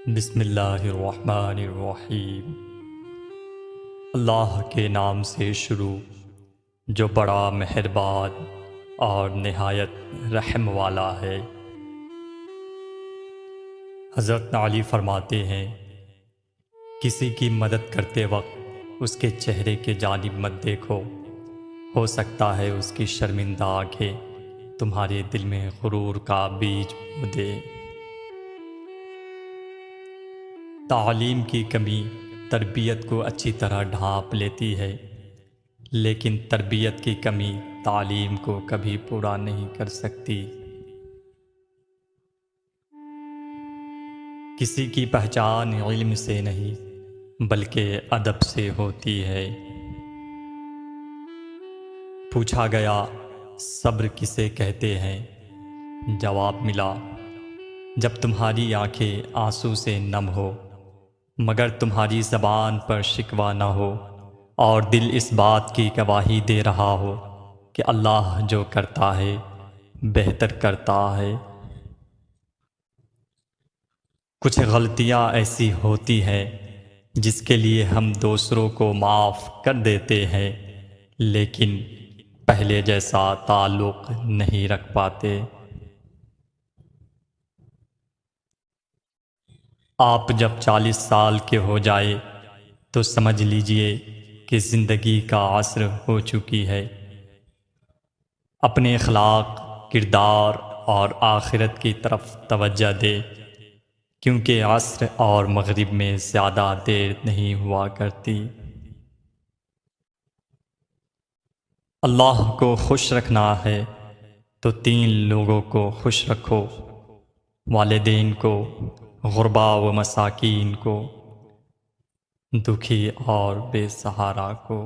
بسم اللہ الرحمن الرحیم۔ اللہ کے نام سے شروع جو بڑا مہربان اور نہایت رحم والا ہے۔ حضرت علی فرماتے ہیں، کسی کی مدد کرتے وقت اس کے چہرے کی جانب مت دیکھو، ہو سکتا ہے اس کی شرمندہ آنکھیں تمہارے دل میں غرور کا بیج بو دے۔ تعلیم کی کمی تربیت کو اچھی طرح ڈھانپ لیتی ہے، لیکن تربیت کی کمی تعلیم کو کبھی پورا نہیں کر سکتی۔ کسی کی پہچان علم سے نہیں بلکہ ادب سے ہوتی ہے۔ پوچھا گیا، صبر کسے کہتے ہیں؟ جواب ملا، جب تمہاری آنکھیں آنسو سے نم ہو مگر تمہاری زبان پر شکوہ نہ ہو اور دل اس بات کی گواہی دے رہا ہو کہ اللہ جو کرتا ہے بہتر کرتا ہے۔ کچھ غلطیاں ایسی ہوتی ہیں جس کے لیے ہم دوسروں کو معاف کر دیتے ہیں، لیکن پہلے جیسا تعلق نہیں رکھ پاتے۔ آپ جب 40 سال کے ہو جائے تو سمجھ لیجئے کہ زندگی کا عصر ہو چکی ہے۔ اپنے اخلاق، کردار اور آخرت کی طرف توجہ دے، کیونکہ عصر اور مغرب میں زیادہ دیر نہیں ہوا کرتی۔ اللہ کو خوش رکھنا ہے تو 3 لوگوں کو خوش رکھو، والدین کو، غربا و مساکین کو، دکھی اور بے سہارا کو۔